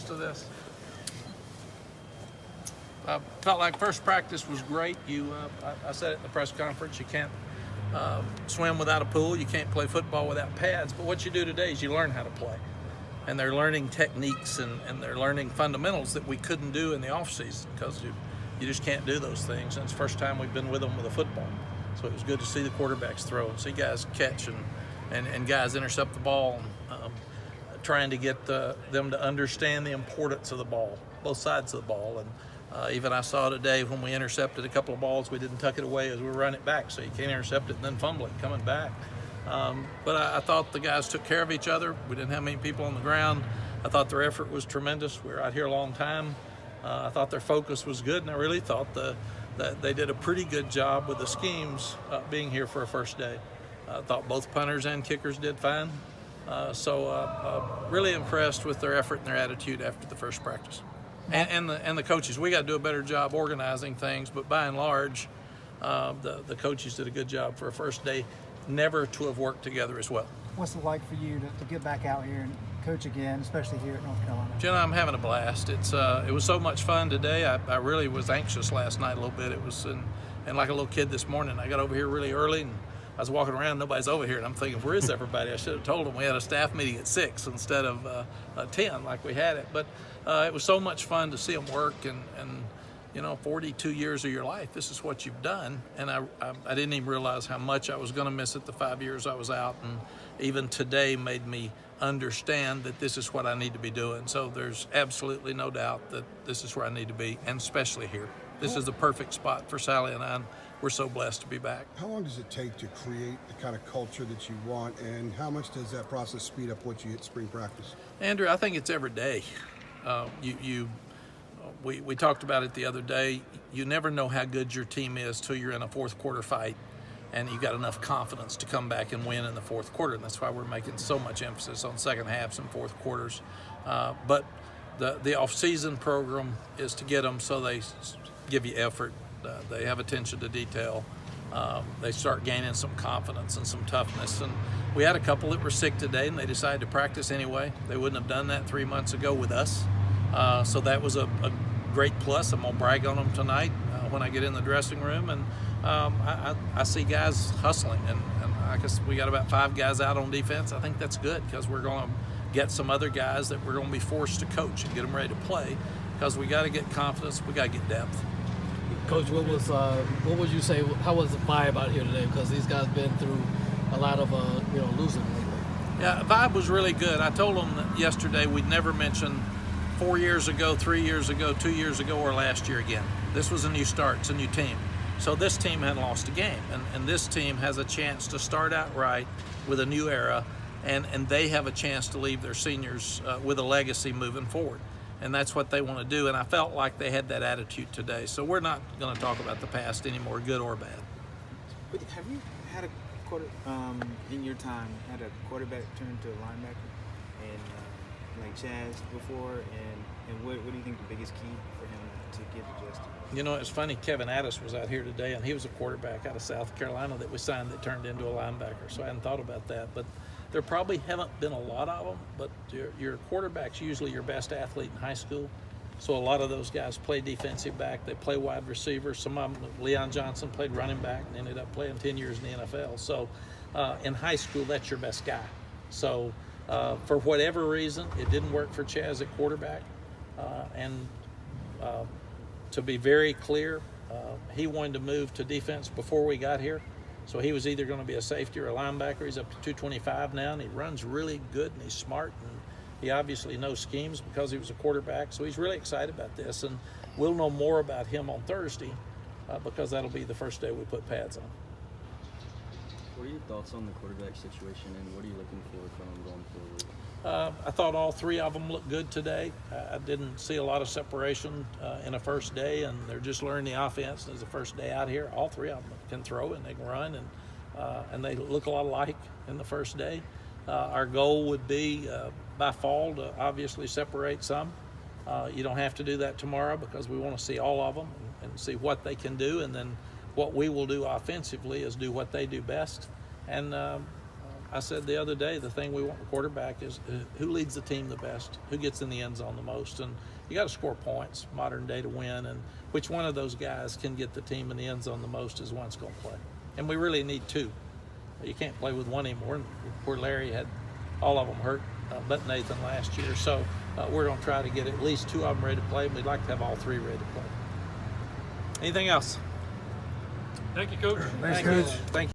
to this? I felt like first practice was great. I said it in the press conference, you can't swim without a pool, you can't play football without pads, but what you do today is you learn how to play. And they're learning techniques and they're learning fundamentals that we couldn't do in the off season because you just can't do those things. And it's the first time we've been with them with a football. So it was good to see the quarterbacks throw and see guys catch and guys intercept the ball, trying to get them to understand the importance of the ball, both sides of the ball. And even I saw today when we intercepted a couple of balls, we didn't tuck it away as we were running it back, so you can't intercept it and then fumble it coming back. But I thought the guys took care of each other. We didn't have many people on the ground. I thought their effort was tremendous. We were out here a long time. I thought their focus was good, and I really thought that they did a pretty good job with the schemes being here for a first day. I thought both punters and kickers did fine. So really impressed with their effort and their attitude after the first practice. And the coaches, we got to do a better job organizing things, but by and large, the coaches did a good job for a first day, never to have worked together as well. What's it like for you to get back out here and coach again, especially here at North Carolina? Jenna, I'm having a blast. It was so much fun today. I really was anxious last night a little bit. It was, and like a little kid this morning, I got over here really early and I was walking around, nobody's over here, and I'm thinking, where is everybody? I should have told them we had a staff meeting at 6 instead of 10 like we had it. But it was so much fun to see them work, and 42 years of your life, this is what you've done. And I didn't even realize how much I was going to miss it the 5 years I was out, and even today made me understand that this is what I need to be doing. So there's absolutely no doubt that this is where I need to be, and especially here. This is the perfect spot for Sally and I. We're so blessed to be back. How long does it take to create the kind of culture that you want, and how much does that process speed up once you hit spring practice? Andrew, I think it's every day. We talked about it the other day. You never know how good your team is till you're in a fourth quarter fight and you got enough confidence to come back and win in the fourth quarter. And that's why we're making so much emphasis on second halves and fourth quarters. But the off-season program is to get them so they give you effort. They have attention to detail. They start gaining some confidence and some toughness. And we had a couple that were sick today, and they decided to practice anyway. They wouldn't have done that 3 months ago with us. So that was a great plus. I'm going to brag on them tonight when I get in the dressing room. And I see guys hustling. And I guess we got about 5 guys out on defense. I think that's good because we're going to get some other guys that we're going to be forced to coach and get them ready to play because we got to get confidence. We got to get depth. Coach, what would you say? How was the vibe out here today? Because these guys been through a lot of losing lately. Yeah, vibe was really good. I told them that yesterday we'd never mention 4 years ago, 3 years ago, 2 years ago, or last year again. This was a new start. It's a new team. So this team hadn't lost a game, and this team has a chance to start out right with a new era, and they have a chance to leave their seniors with a legacy moving forward. And that's what they want to do, and I felt like they had that attitude today. So we're not going to talk about the past anymore, good or bad. But have you had a in your time had a quarterback turn to a linebacker and like Chaz before? And what do you think the biggest key for him to get adjusted? It's funny. Kevin Addis was out here today, and he was a quarterback out of South Carolina that we signed that turned into a linebacker. So I hadn't thought about that, but. There probably haven't been a lot of them, but your quarterback's usually your best athlete in high school. So a lot of those guys play defensive back. They play wide receiver. Some of them, Leon Johnson, played running back and ended up playing 10 years in the NFL. So in high school, that's your best guy. So for whatever reason, it didn't work for Chaz at quarterback. And to be very clear, he wanted to move to defense before we got here. So he was either going to be a safety or a linebacker. He's up to 225 now, and he runs really good, and he's smart, and he obviously knows schemes because he was a quarterback. So he's really excited about this, and we'll know more about him on Thursday because that'll be the first day we put pads on. What are your thoughts on the quarterback situation, and what are you looking for from him going forward? I thought all 3 of them looked good today. I didn't see a lot of separation in a first day, and they're just learning the offense. It's the first day out here. All 3 of them can throw and they can run, and they look a lot alike in the first day. Our goal would be by fall to obviously separate some. You don't have to do that tomorrow because we want to see all of them and see what they can do, and then what we will do offensively is do what they do best. And I said the other day, the thing we want the quarterback is who leads the team the best, who gets in the end zone the most. And you got to score points modern day to win. And which one of those guys can get the team in the end zone the most is one's going to play. And we really need two. You can't play with one anymore. Poor Larry had all of them hurt, but Nathan last year. So we're going to try to get at least two of them ready to play. And we'd like to have all three ready to play. Anything else? Thank you, Coach. Thanks, Thank you. Coach. Thank you.